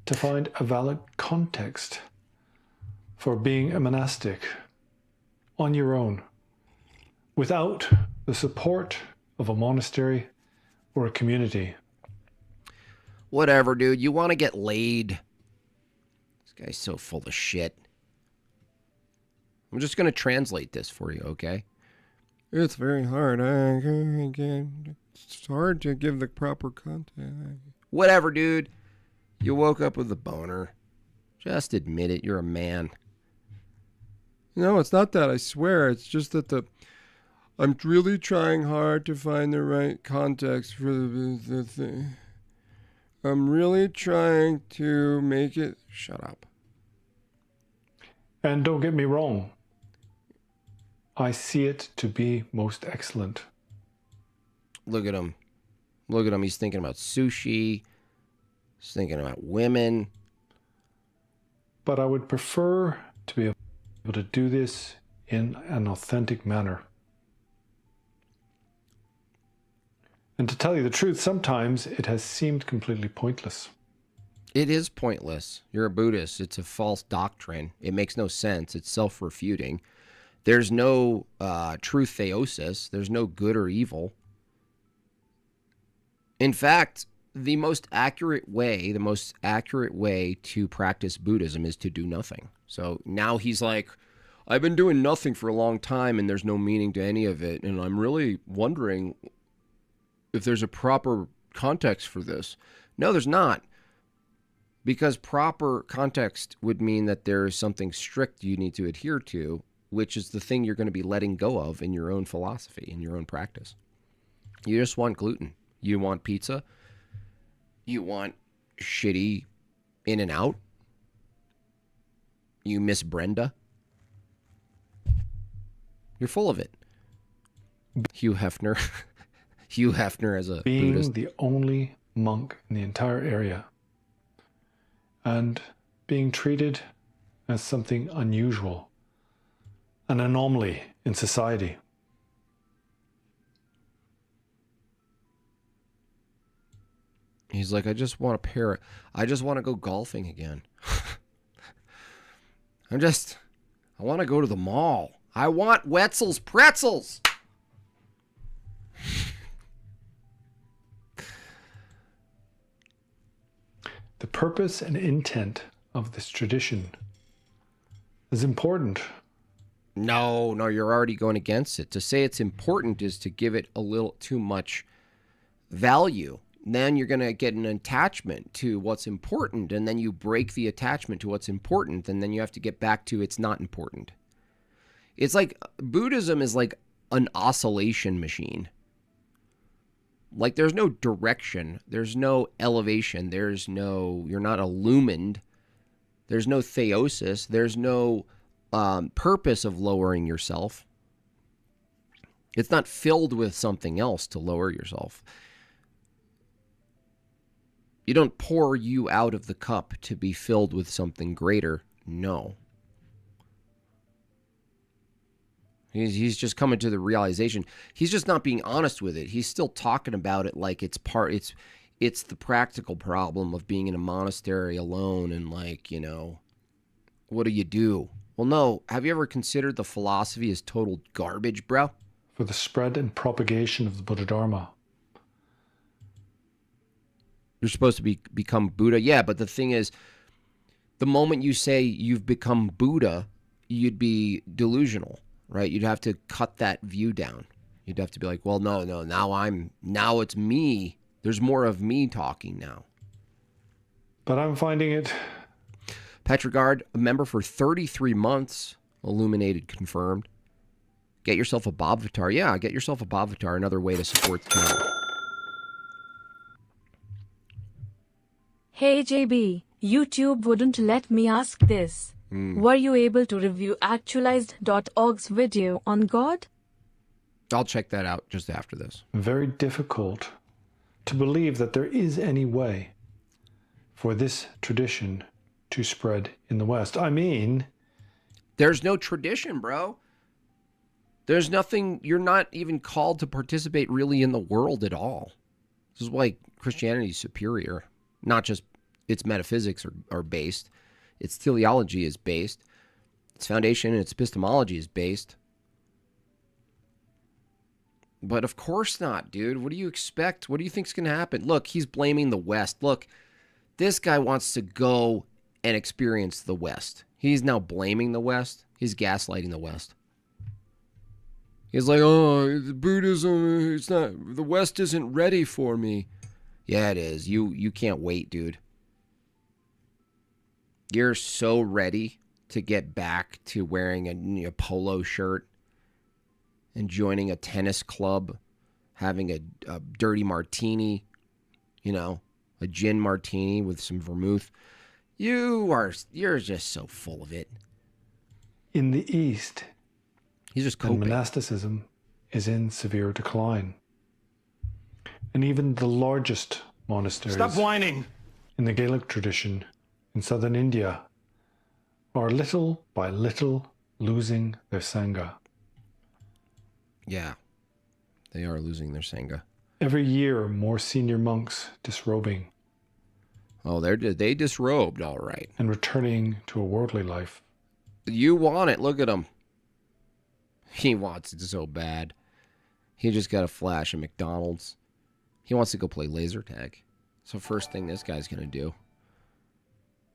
to find a valid context for being a monastic on your own, without the support of a monastery or a community. Whatever, dude. You want to get laid. This guy's so full of shit. I'm just going to translate this for you, okay? It's very hard. It's hard to give the proper context. Whatever, dude. You woke up with a boner. Just admit it. You're a man. No, it's not that. I swear. It's just that I'm really trying hard to find the right context for the thing. I'm really trying to make it... Shut up. And don't get me wrong. I see it to be most excellent. Look at him. Look at him. He's thinking about sushi. He's thinking about women. But I would prefer to be able to do this in an authentic manner. And to tell you the truth, sometimes it has seemed completely pointless. It is pointless. You're a Buddhist. It's a false doctrine. It makes no sense. It's self-refuting. There's no true theosis. There's no good or evil. In fact, the most accurate way to practice Buddhism is to do nothing. So now he's like, I've been doing nothing for a long time and there's no meaning to any of it. And I'm really wondering if there's a proper context for this. No, there's not. Because proper context would mean that there is something strict you need to adhere to, which is the thing you're going to be letting go of in your own philosophy, in your own practice. You just want gluten. You want pizza. You want shitty In-N-Out. You miss Brenda. You're full of it. Hugh Hefner. Hugh Hefner as a being Buddhist. The only monk in the entire area and being treated as something unusual, an anomaly in society. He's like, I just want to go golfing again. I want to go to the mall. I want Wetzel's pretzels. The purpose and intent of this tradition is important. No, you're already going against it. To say it's important is to give it a little too much value. Then you're going to get an attachment to what's important, and then you break the attachment to what's important, and then you have to get back to it's not important. It's like Buddhism is like an oscillation machine. Like there's no direction, there's no elevation, you're not illumined, there's no theosis, there's no purpose of lowering yourself. It's not filled with something else to lower yourself. You don't pour you out of the cup to be filled with something greater. No. He's just coming to the realization. He's just not being honest with it. He's still talking about it like it's the practical problem of being in a monastery alone and like, you know, what do you do? Well, no. Have you ever considered the philosophy as total garbage, bro? For the spread and propagation of the Buddha Dharma. You're supposed to become Buddha. Yeah, but the thing is, the moment you say you've become Buddha, you'd be delusional, right? You'd have to cut that view down. You'd have to be like, well, no, now it's me. There's more of me talking now. But I'm finding it... Petrogard, a member for 33 months, illuminated, confirmed. Get yourself a Bobavatar. Yeah, get yourself a Bobavatar, another way to support the channel. Hey JB, YouTube wouldn't let me ask this. Were you able to review actualized.org's video on God? I'll check that out just after this. Very difficult to believe that there is any way for this tradition to spread in the West. I mean... There's no tradition, bro. There's nothing... You're not even called to participate really in the world at all. This is why Christianity is superior. Not just its metaphysics are based, its teleology is based, its foundation and its epistemology is based. But of course not, dude. What do you expect? What do you think's going to happen? Look, he's blaming the West. Look, this guy wants to go and experience the West. He's now blaming the West. He's gaslighting the West. He's like, oh, Buddhism, it's not, the West isn't ready for me. Yeah, it is. You can't wait, dude. You're so ready to get back to wearing a polo shirt and joining a tennis club, having a dirty martini, a gin martini with some vermouth. You're just so full of it. In the East, he's just coping. Monasticism is in severe decline. And even the largest monasteries Stop whining. in the Gaelic tradition in southern India are little by little losing their Sangha. Yeah, they are losing their Sangha. Every year, more senior monks disrobing. Oh, they disrobed, all right. And returning to a worldly life. You want it. Look at him. He wants it so bad. He just got a flash at McDonald's. He wants to go play laser tag. So first thing this guy's going to do,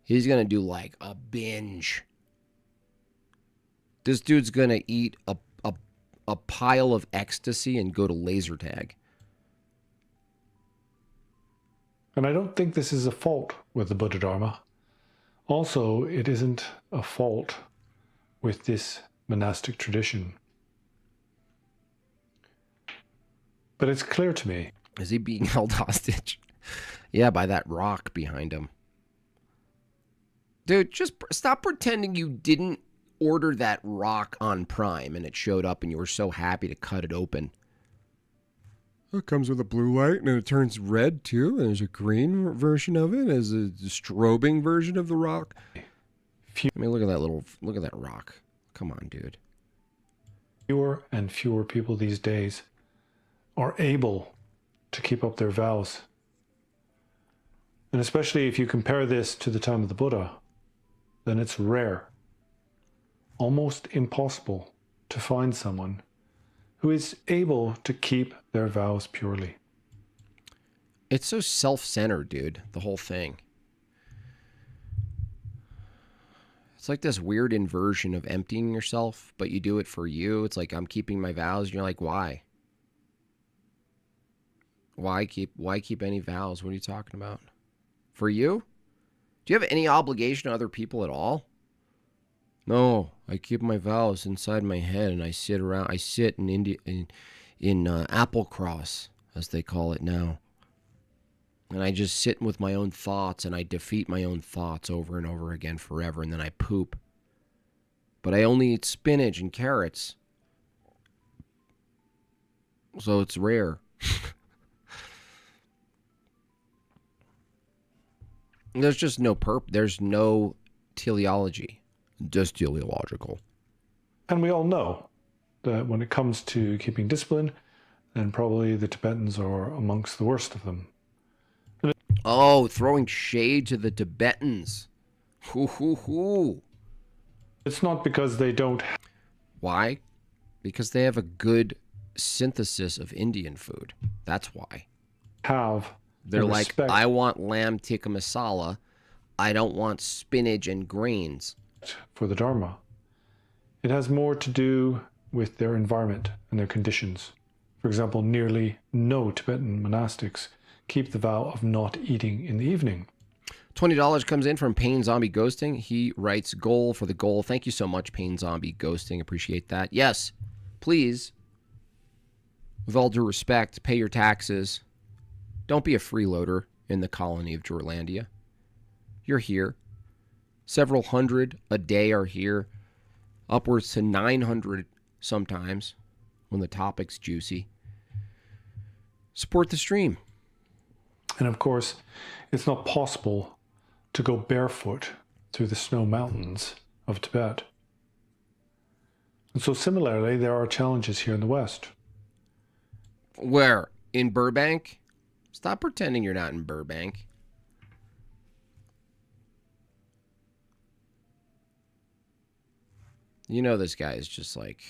he's going to do like a binge. This dude's going to eat a pile of ecstasy and go to laser tag. And I don't think this is a fault with the Buddha Dharma. Also, it isn't a fault with this monastic tradition. But it's clear to me. Is he being held hostage? Yeah, by that rock behind him. Dude, just stop pretending you didn't order that rock on Prime and it showed up and you were so happy to cut it open. It comes with a blue light and it turns red too. And there's a green version of it. There's a strobing version of the rock. I mean, look at that rock. Come on, dude. Fewer and fewer people these days are able to keep up their vows. And especially if you compare this to the time of the Buddha, then it's rare, almost impossible to find someone who is able to keep their vows purely. It's so self-centered, dude, the whole thing. It's like this weird inversion of emptying yourself, but you do it for you. It's like, I'm keeping my vows. And you're like, why? Why keep any vows? What are you talking about? For you? Do you have any obligation to other people at all? No, I keep my vows inside my head, and I sit in India in Applecross, as they call it now, and I just sit with my own thoughts, and I defeat my own thoughts over and over again forever, and then I poop. But I only eat spinach and carrots, so it's rare. There's just no there's no teleology. Just teleological. And we all know that when it comes to keeping discipline, then probably the Tibetans are amongst the worst of them. Oh, throwing shade to the Tibetans. Hoo, hoo, hoo. It's not because they don't. Why? Because they have a good synthesis of Indian food. That's why. They're like, I want lamb tikka masala. I don't want spinach and grains. For the Dharma. It has more to do with their environment and their conditions. For example, nearly no Tibetan monastics keep the vow of not eating in the evening. $20 comes in from Pain Zombie Ghosting. He writes, goal for the goal. Thank you so much, Pain Zombie Ghosting. Appreciate that. Yes, please, with all due respect, pay your taxes. Don't be a freeloader in the colony of Jorlandia. You're here. Several hundred a day are here. Upwards to 900 sometimes when the topic's juicy. Support the stream. And of course, it's not possible to go barefoot through the snow mountains of Tibet. And so similarly, there are challenges here in the West. Where? In Burbank? Stop pretending you're not in Burbank. You know this guy is just like,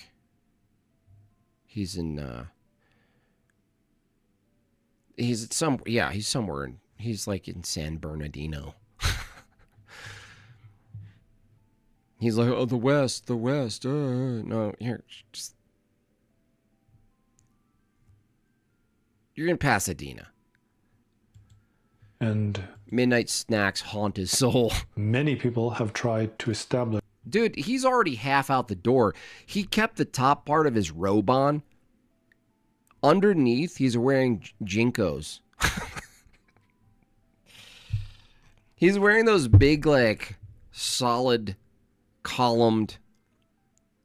he's in, he's somewhere in, he's like in San Bernardino. He's like, oh, the West, no, here, just, you're in Pasadena. And Midnight snacks haunt his soul. many people have tried to establish. Dude, he's already half out the door. He kept the top part of his robe on. Underneath, he's wearing Jinkos. He's wearing those big, like, solid, columned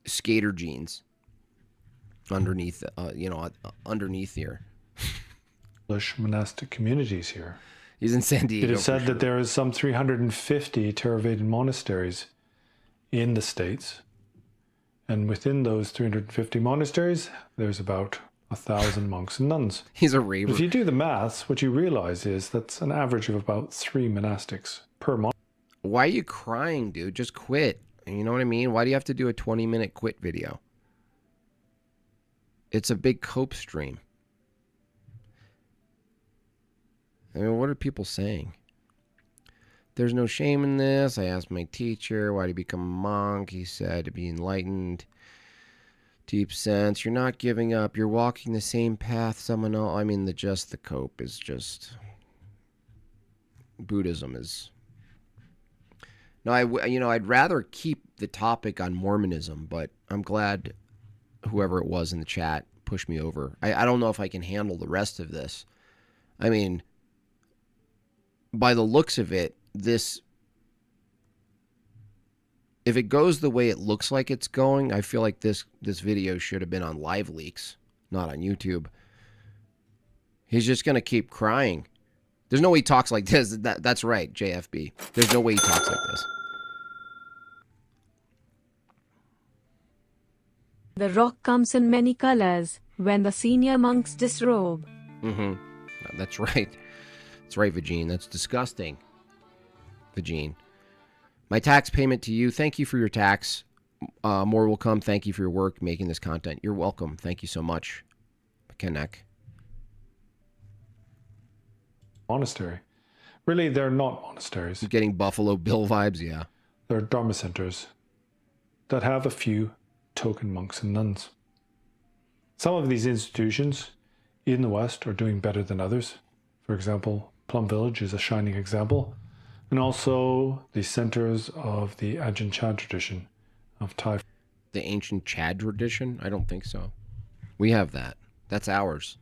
skater jeans underneath, underneath here. Monastic communities here. He's in San Diego. It is said that there is some 350 Theravada monasteries in the States. And within those 350 monasteries, there's about 1,000 monks and nuns. He's a raver. If you do the maths, what you realize is that's an average of about 3 monastics per month. Why are you crying, dude? Just quit. You know what I mean? Why do you have to do a 20-minute quit video? It's a big cope stream. I mean, what are people saying? There's no shame in this. I asked my teacher, why did he become a monk? He said to be enlightened. Deep sense. You're not giving up. You're walking the same path someone else. I mean, the cope is just... Buddhism is... No, I'd rather keep the topic on Mormonism, but I'm glad whoever it was in the chat pushed me over. I don't know if I can handle the rest of this. I mean... By the looks of it, if it goes the way it looks like it's going, I feel like this video should have been on Live Leaks, not on YouTube. He's just going to keep crying. There's no way he talks like this. That's right, JFB. There's no way he talks like this. The rock comes in many colors when the senior monks disrobe. Mm-hmm. That's right. That's right, Vagine. That's disgusting. Vagine. My tax payment to you. Thank you for your tax. More will come. Thank you for your work making this content. You're welcome. Thank you so much, Kenneck. Monastery. Really, they're not monasteries. I'm getting Buffalo Bill vibes, yeah. They're dharma centers that have a few token monks and nuns. Some of these institutions in the West are doing better than others. For example, Plum Village is a shining example. And also the centers of the Ajahn Chah tradition of Thai. The ancient Chad tradition? I don't think so. We have that. That's ours.